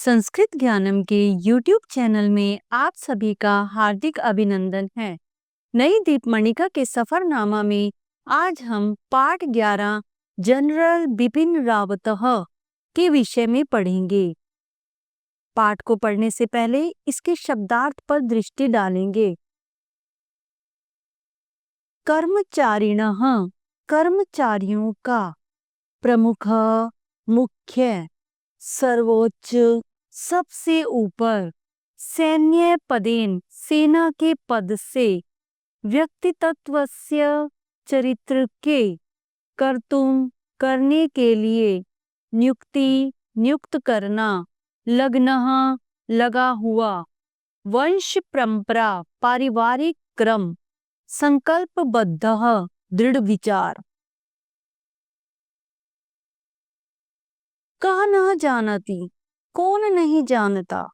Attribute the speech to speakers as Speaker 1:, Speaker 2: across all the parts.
Speaker 1: संस्कृत ज्ञानम के YouTube channel में आप सभी का हार्दिक अभिनंदन है। नई दीपमणिका के सफरनामा में आज हम पाठ 11 जनरल बिपिन रावतः के विषय में पढ़ेंगे। पाठ को पढ़ने से पहले इसके शब्दार्थ पर दृष्टि डालेंगे। कर्मचारिणः कर्मचारियों का, प्रमुख मुख्य, सर्वोच्च सबसे ऊपर, सैन्य पदेन सेना के पद से, व्यक्तित्वस्य चरित्र के, कर्तुम करने के लिए, नियुक्ति नियुक्त करना, लग्नः लगा हुआ, वंश परंपरा पारिवारिक क्रम, संकल्पबद्धः दृढ़ विचार। कह न जानाति कौन नहीं जानता,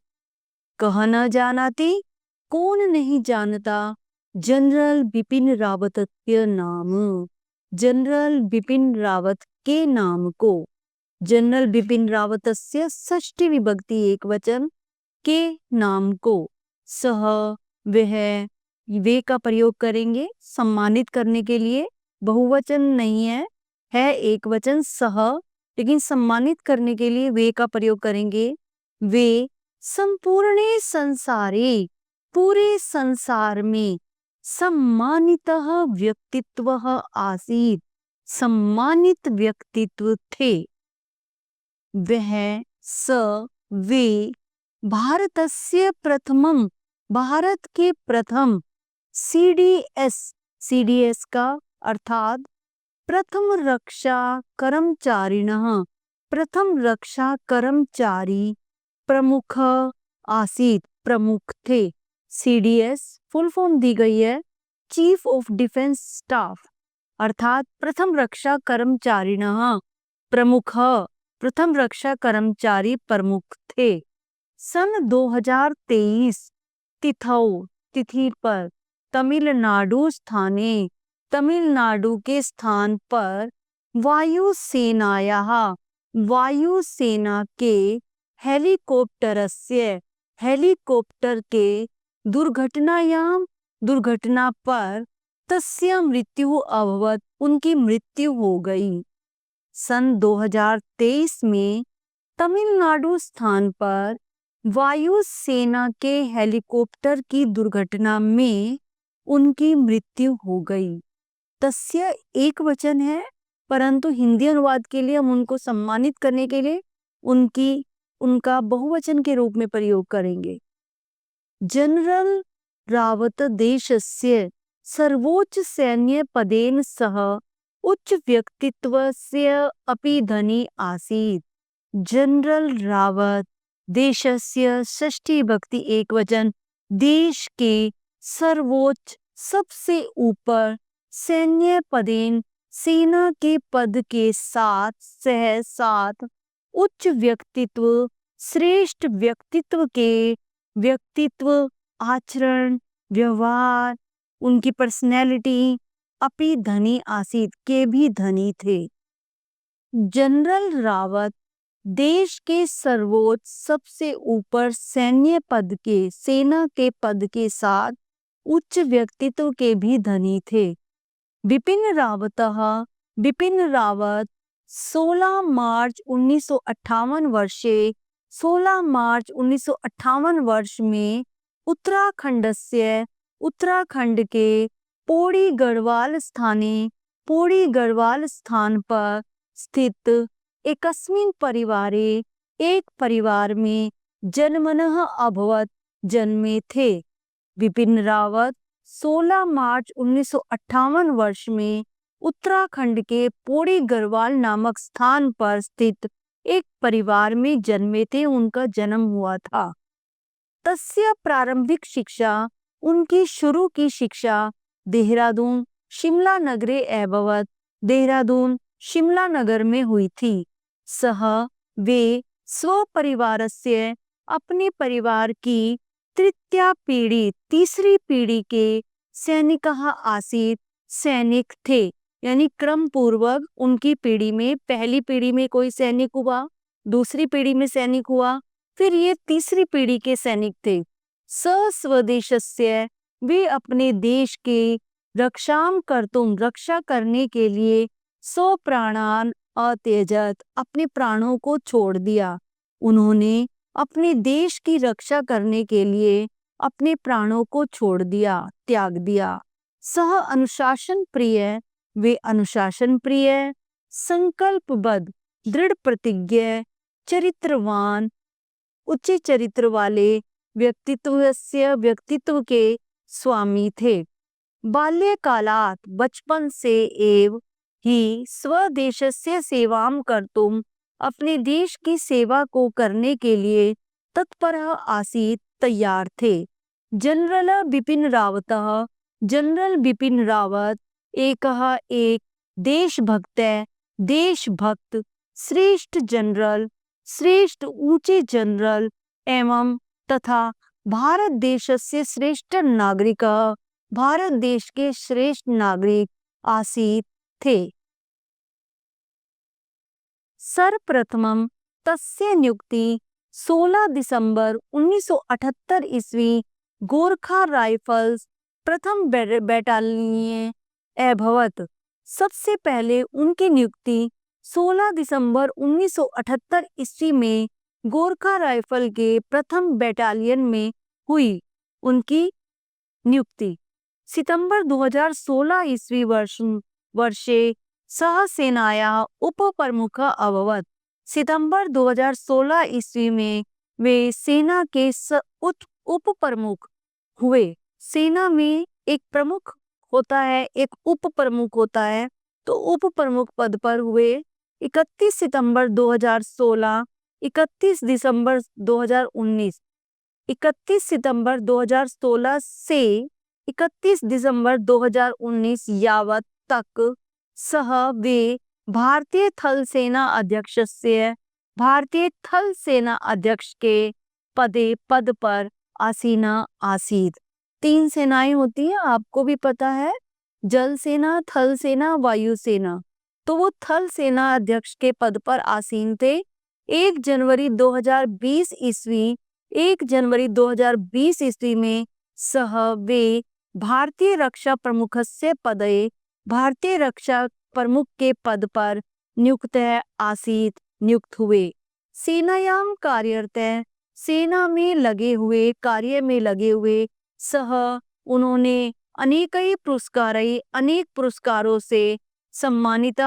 Speaker 1: कह न जानाति कौन नहीं जानता जनरल बिपिन रावत के नाम, जनरल बिपिन रावत के नाम को। जनरल बिपिन रावतस्य षष्ठी विभक्ति एकवचन के नाम को। सह वह वे का प्रयोग करेंगे सम्मानित करने के लिए, बहुवचन नहीं है एकवचन सह, लेकिन सम्मानित करने के लिए वे का प्रयोग करेंगे। वे संपूर्ण संसारे पूरे संसार में सम्मानितः व्यक्तित्व आसीत्, सम्मानित व्यक्तित्व थे। वह वे भारतस्य प्रथमम भारत के प्रथम सीडीएस का अर्थात प्रथम रक्षा कर्मचारिणः प्रथम रक्षा कर्मचारी प्रमुख आसीत् प्रमुख थे। सीडीएस फुल फॉर्म दी गई है चीफ ऑफ डिफेंस स्टाफ, अर्थात प्रथम रक्षा कर्मचारिणः प्रमुख, प्रथम रक्षा कर्मचारी प्रमुख थे। सन 2023 तिथि पर तमिलनाडु स्थाने, तमिलनाडु के स्थान पर वायुसेना के हेलीकॉप्टर के दुर्घटना पर तस्य मृत्यु अभवत, उनकी मृत्यु हो गई। सन 2023 में तमिलनाडु स्थान पर वायुसेना के हेलीकॉप्टर की दुर्घटना में उनकी मृत्यु हो गई। तस्य एक वचन है, परंतु हिंदी अनुवाद के लिए हम उनको सम्मानित करने के लिए उनका बहुवचन के रूप में प्रयोग करेंगे। जनरल रावत देशस्य सर्वोच्च सैन्य पदेन सह उच्च व्यक्तित्वस्य अपि धनी आसीत्। जनरल रावत देशस्य षष्ठी विभक्ति एकवचन, देश के सर्वोच्च सबसे ऊपर, सैन्य पदेन सेना के पद के साथ साथ, उच्च व्यक्तित्व श्रेष्ठ व्यक्तित्व के, व्यक्तित्व आचरण व्यवहार उनकी पर्सनैलिटी, अपि धनी आसीत् के भी धनी थे। जनरल रावत देश के सर्वोच्च सबसे ऊपर सैन्य पद के, सेना के पद के साथ उच्च व्यक्तित्व के भी धनी थे। बिपिन रावत 16 मार्च 1958 वर्षे 16 मार्च 1958 वर्ष में उत्तराखंड के पौड़ी गढ़वाल स्थान पर स्थित एकस्मिन् परिवारे एक परिवार में जन्मनः अभवत, जन्मे थे। बिपिन रावत 16 मार्च 1958 वर्ष में उत्तराखंड के पौड़ी गढ़वाल नामक स्थान पर स्थित एक परिवार में जन्मे थे, उनका जन्म हुआ था। तस्य प्रारंभिक शिक्षा, उनकी शुरू की शिक्षा देहरादून शिमला नगरे अभवत, देहरादून शिमला नगर में हुई थी। सह वे स्वपरिवारस्य अपने परिवार की तीसरी पीढ़ी के सैनिकः आसीत्, सैनिक थे, यानी क्रम पूर्वक उनकी पीढ़ी में पहली पीढ़ी में कोई सैनिक हुआ, दूसरी पीढ़ी में सैनिक हुआ, फिर ये तीसरी पीढ़ी के सैनिक थे। स स्वदेशस्य, वे अपने देश के रक्षाम कर्तुम, रक्षा करने के लिए सौ प्राणान अत्यजत, अपने प्राणों को छोड़ दिया। उन्होंने अपने देश की रक्षा करने के लिए अपने प्राणों को छोड़ दिया, त्याग दिया। सह अनुशासन प्रिय, वे अनुशासन प्रिय, संकल्पबद्ध, दृढ़ प्रतिज्ञ, चरित्रवान, उच्च चरित्र वाले, व्यक्तित्व के स्वामी थे। बाल्यकालात्, बचपन से एव ही स्वदेशस्य सेवाम कर्तुम, अपने देश की सेवा को करने के लिए तत्पर आसीत्, तैयार थे। जनरल बिपिन रावतः, जनरल बिपिन रावत एक देशभक्त, देशभक्त, श्रेष्ठ जनरल, श्रेष्ठ ऊंचे जनरल एवं तथा भारत देशस्य श्रेष्ठ नागरिक, भारत देश के श्रेष्ठ नागरिक आसीत्, थे। सर्वप्रथमम् तस्य नियुक्ति 16 दिसंबर 1978 ईस्वी गोरखा राइफल्स प्रथम बैटालियन अभवत। सबसे पहले उनकी नियुक्ति 16 दिसंबर 1978 ईस्वी में गोरखा राइफल के प्रथम बैटालियन में हुई। उनकी नियुक्ति सितंबर 2016 ईस्वी वर्षे सह सेनाया उप प्रमुख अभवत। सितंबर 2016 ईस्वी में वे सेना के उप प्रमुख हुए। सेना में एक प्रमुख होता है, एक उप प्रमुख होता है, तो उप प्रमुख पद पर हुए। 31 सितंबर 2016, 31 दिसंबर 2019, 31 सितंबर 2016 से 31 दिसंबर 2019 यावत तक सह वे भारतीय थल सेना अध्यक्ष के पद पर आसीना आसीत। 3 सेनाएं होती हैं, आपको भी पता है, जल सेना, थल सेना, वायु सेना। तो वो थल सेना अध्यक्ष के पद पर आसीन थे। 1 जनवरी 2020 ईस्वी में सह वे भारतीय रक्षा प्रमुखस्य पदे, भारतीय रक्षा प्रमुख के पद पर नियुक्त हुए। सेनायाम कार्यरत, सेना में लगे हुए, कार्य में लगे हुए। सह उन्होंने अनेक पुरस्कारों से सम्मानित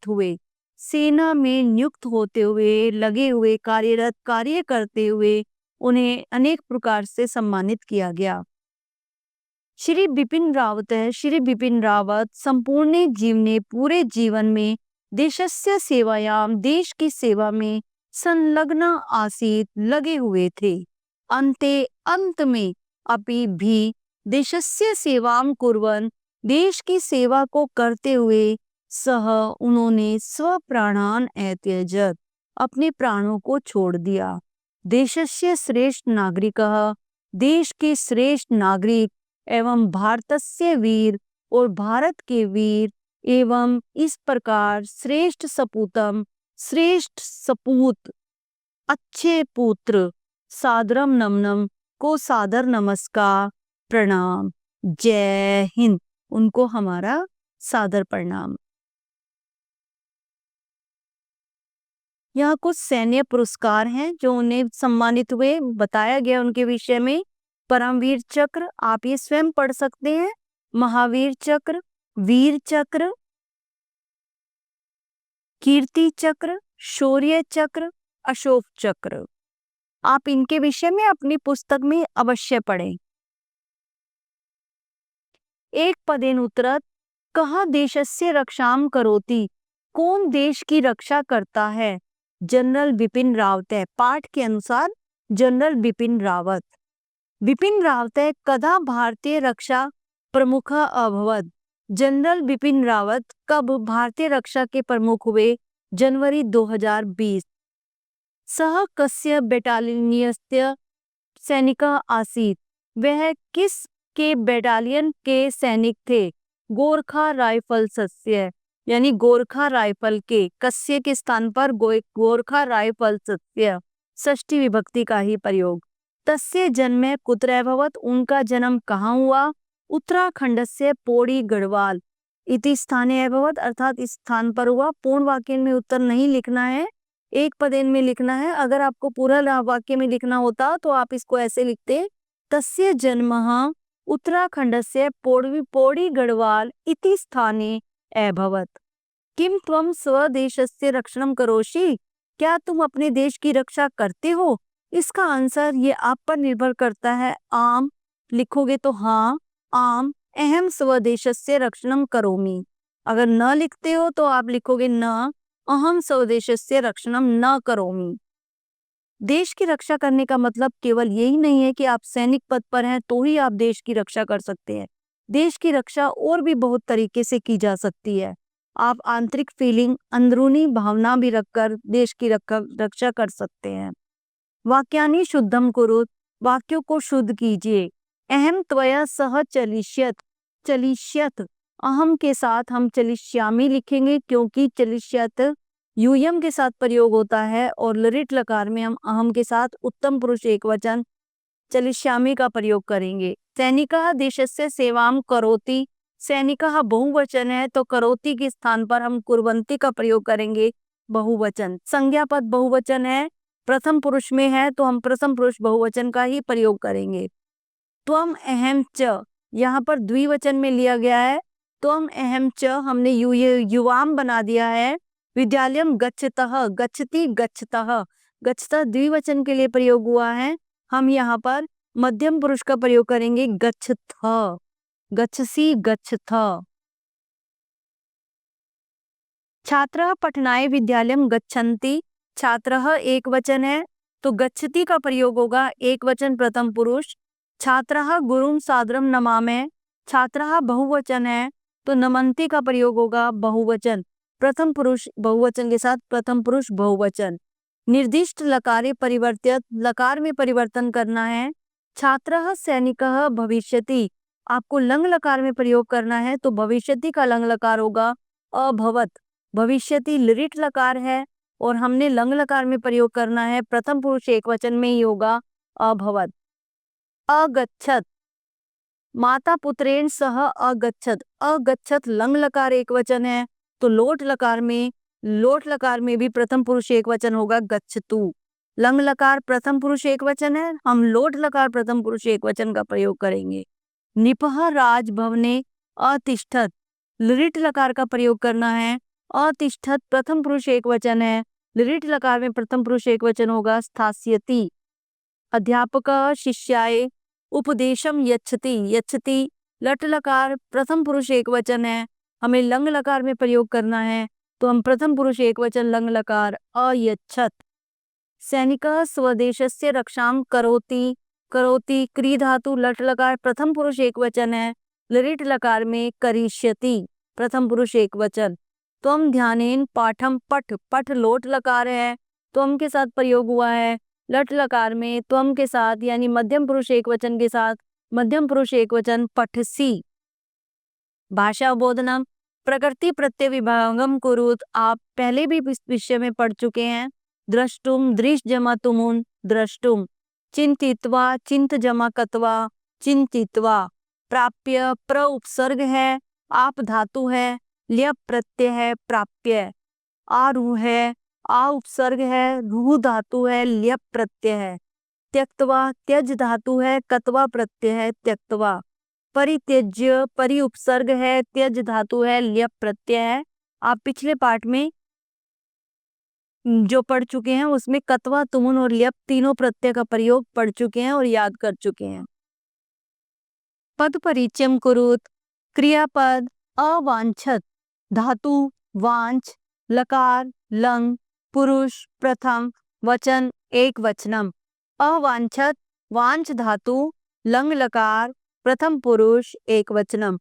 Speaker 1: हुए। सेना में नियुक्त होते हुए, लगे हुए, कार्य करते हुए उन्हें अनेक प्रकार से सम्मानित किया गया। श्री बिपिन रावत संपूर्ण पूरे जीवन में देशस्य सेवायाम, देश की सेवा में संलग्न आसीत्, लगे हुए थे। अंत में अपि भी देशस्य सेवाम कुर्वन्, देश की सेवा को करते हुए सह उन्होंने स्वप्राणान अत्यजत, अपने प्राणों को छोड़ दिया। देशस्य श्रेष्ठ नागरिकः, देश के श्रेष्ठ नागरिक एवं भारतस्य वीर, और भारत के वीर एवं इस प्रकार श्रेष्ठ सपूत, अच्छे पुत्र, सादरम नमनम को सादर नमस्कार, प्रणाम, जय हिंद, उनको हमारा सादर प्रणाम। यहाँ कुछ सैन्य पुरस्कार हैं जो उन्हें सम्मानित हुए, बताया गया उनके विषय में। परमवीर चक्र, आप ये स्वयं पढ़ सकते हैं। महावीर चक्र, वीर चक्र, कीर्ति चक्र, शौर्य चक्र, अशोक चक्र। आप इनके विषय में अपनी पुस्तक में अवश्य पढ़ें। एक पदेन उत्तरत, कहाँ देशस्य रक्षाम करोति, कौन देश की रक्षा करता है? जनरल बिपिन रावत। पाठ के अनुसार जनरल बिपिन रावत। बिपिन रावत कदा भारतीय रक्षा प्रमुख अभवत। जनरल बिपिन रावत कब भारतीय रक्षा के प्रमुख हुए? जनवरी 2020। सह कस्य बैटालियनस्य सैनिक आसीत्, वह किस के बैटालियन के सैनिक थे? गोरखा राइफल्सस्य, यानी गोरखा राइफल के, कस्य के स्थान पर गोरखा राइफल्सस्य षष्ठी विभक्ति का ही प्रयोग। तस्य जन्मे कुत्र अभवत, उनका जन्म कहाँ हुआ? उत्तराखंड से पौड़ी गढ़वाल इति स्थाने अभवत, अर्थात इस स्थान पर हुआ। पूर्ण वाक्य में उत्तर नहीं लिखना है, एक पदेन में लिखना है। अगर आपको पूरा वाक्य में लिखना होता तो आप इसको ऐसे लिखते, तस्य जन्मः उत्तराखंड से पौड़ी गढ़वाल इति स्थाने अभवत। किम त्वम स्वदेशस्य रक्षणं करोषि, क्या तुम अपने देश की रक्षा करते हो? इसका आंसर ये आप पर निर्भर करता है। आम लिखोगे तो हाँ, आम अहम स्वदेशस्य रक्षणं करोमि। अगर न लिखते हो तो आप लिखोगे न अहम स्वदेशस्य रक्षणं न करोमि। देश की रक्षा करने का मतलब केवल यही नहीं है कि आप सैनिक पद पर हैं तो ही आप देश की रक्षा कर सकते हैं। देश की रक्षा और भी बहुत तरीके से की जा सकती है। आप आंतरिक फीलिंग, अंदरूनी भावना भी रखकर देश की रक्षा कर सकते हैं। वाक्यानि शुद्धम कुरुत, वाक्यों को शुद्ध कीजिए। अहम त्वया सह चलिष्यत, चलिष्यत अहम के साथ हम चलिष्यामि लिखेंगे क्योंकि चलिष्यत यूयम के साथ प्रयोग होता है और लृट लकार में हम अहम के साथ उत्तम पुरुष एकवचन चलिष्यामि का प्रयोग करेंगे। सैनिकः देशस्य सेवाम करोति, सैनिकः बहुवचन है तो करोति के स्थान पर हम कुर्वन्ति का प्रयोग करेंगे, बहुवचन। संज्ञा पद बहुवचन है, प्रथम पुरुष में है तो हम प्रथम पुरुष बहुवचन का ही प्रयोग करेंगे। त्वम अहम च यहाँ पर द्विवचन में लिया गया है। त्वम अहम च हमने युवाम बना दिया है। विद्यालयम गच्छतः, गच्छति गच्छतः, गच्छतः द्विवचन के लिए प्रयोग हुआ है। हम यहाँ पर मध्यम पुरुष का प्रयोग करेंगे, गच्छथ, गच्छसि गच्छथ। छात्रः पठनाय विद्यालयम गच्छन्ति, छात्रः एक वचन है तो गच्छति का प्रयोग होगा, एक वचन प्रथम पुरुष। छात्रः गुरुं सादरं नमामि, छात्रः बहुवचन है तो नमन्ति का प्रयोग होगा, बहुवचन। प्रथम पुरुष बहुवचन के साथ प्रथम पुरुष बहुवचन। निर्दिष्ट लकारे परिवर्तित, लकार में परिवर्तन करना है। छात्रः सैनिकः भविष्यति, आपको लंग लकार में प्रयोग करना है तो भविष्यति का लंग लकार होगा अभवत। भविष्यति लृट लकार है और हमने लंग लकार में प्रयोग करना है, प्रथम पुरुष एक वचन में ही होगा, अभवत। अगच्छत, माता पुत्रेण सह अगच्छत, अगच्छत लंग लकार एक वचन है तो लोट लकार में भी प्रथम पुरुष एक वचन होगा, गच्छतु। लंग लकार प्रथम पुरुष एक वचन है, हम लोट लकार प्रथम पुरुष एक वचन का प्रयोग करेंगे। निपह राजभवने अतिष्ठत, लृट लकार का प्रयोग करना है। अतिष्ठत प्रथम पुरुष एक वचन है, लृट लकार में प्रथम पुरुष एक वचन होगा, स्थास्यति। अध्यापक शिष्याय उपदेशम यच्छति, यच्छति लट लकार प्रथम पुरुष एक वचन है, हमें लंग लकार में प्रयोग करना है तो हम प्रथम पुरुष एक वचन लंग लकार अयच्छत। सैनिकः स्वदेशस्य रक्षां करोति, करोति क्री धातु लट लकार प्रथम पुरुष एक वचन है, लृट लकार में करिष्यति प्रथम पुरुष एक वचन। त्वम ध्यानेन पाठम पठ, पठ लोट लकार है, त्वम के साथ प्रयोग हुआ है लट लकार में, त्वम के साथ यानी मध्यम पुरुष एक वचन के साथ मध्यम पुरुष एक वचन पठसी। भाषा बोधनम प्रकृति प्रत्यय विभागम कुरुत, आप पहले भी इस विषय में पढ़ चुके हैं। द्रष्टुम दृश जमा तुमुन, द्रष्टुम। चिंतित्वा, चिंत जमा कत्वा, चिंतित्वा। प्राप्य प्र उपसर्ग है, आप धातु है, ल्यप प्रत्यय है, प्राप्य। आरूह है, आ उपसर्ग है, रूह धातु है, ल्यप प्रत्यय है। त्यक्तवा, त्यज धातु है, कत्वा प्रत्यय है, त्यक्तवा। परित्यज्य, परि उपसर्ग है, त्यज धातु है, ल्यप प्रत्यय है। आप पिछले पाठ में जो पढ़ चुके हैं उसमें कत्वा, तुमुन और ल्यप तीनों प्रत्यय का प्रयोग पढ़ चुके हैं और याद कर चुके हैं। पद परिचयम कुरुत, क्रियापद अवांछत, धातु वांछ, लकार लंग, पुरुष प्रथम, वचन एक वचनम। अवांछत वांछ धातु, लंग लकार प्रथम पुरुष एक वचनम।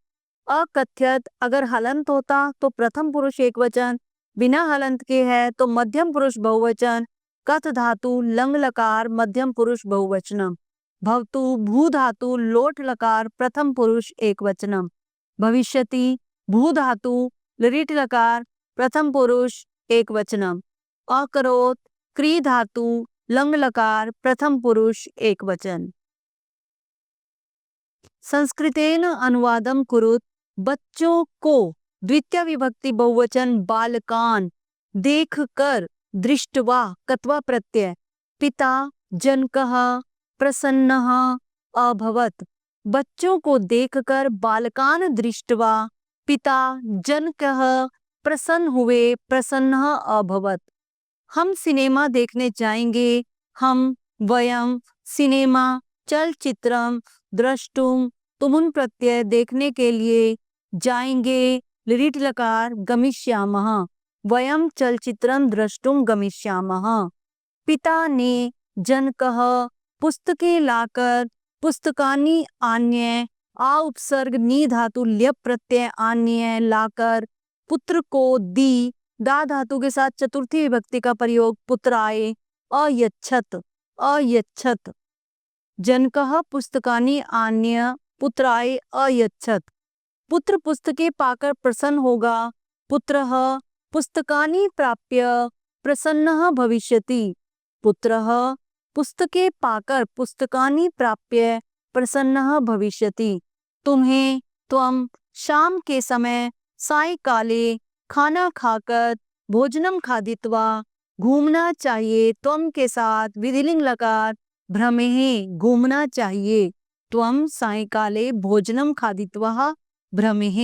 Speaker 1: अकथ्यत अगर हलंत होता तो प्रथम पुरुष एक वचन, बिना हलंत के है तो मध्यम पुरुष बहुवचन। कथ धातु लंग लकार मध्यम पुरुष बहुवचनम। भवतु भू धातु लोट लकार प्रथम पुरुष एक वचनम। भविष्यति भू धातु लृट लकार प्रथम पुरुष एक वचनम। अकरोत क्री धातु लंग लकार प्रथम पुरुष एकवचन। संस्कृतेन अनुवादं कुरुत। बच्चों को द्वितीय विभक्ति बहुवचन बालकान देखकर दृष्टवा कत्वा प्रत्यय पिता जनकः प्रसन्नः अभवत्। बच्चों को देखकर बालकान दृष्टवा पिता जनकः प्रसन्न हुए प्रसन्न अभवत्। हम सिनेमा देखने जाएंगे। हम वयम सिनेमा चलचित्रम द्रष्टुम तुमुन प्रत्यय देखने के लिए जाएंगे। लिट लकार गमिष्यामः। वयम चलचित्रम द्रष्टुम गमिष्यामः। पिता ने जनकः पुस्तकें लाकर पुस्तकानि आन्य आ उपसर्ग नी धातु ल्यप प्रत्यय आन्य लाकर पुत्र को दी दा धातु के साथ चतुर्थी विभक्ति का प्रयोग पुत्राय अयच्छत अयच्छत। जनकः पुस्तकानि आन्य पुत्राय अयच्छत। पुत्र पुस्तकें पाकर प्रसन्न होगा। पुत्रः पुस्तकानि प्राप्य प्रसन्नः भविष्यति। पुत्रः पुस्तकें पाकर पुस्तकानि प्राप्य प्रसन्नः भविष्यति। तुम्हें त्वं शाम के समय सायंकाले खाना खाकर भोजनम खादित्वा घूमना चाहिए। त्वं के साथ विधिलिंग लकार भ्रमेः घूमना चाहिए। त्वं सायंकाले भोजनम खादित्वा भ्रमेः।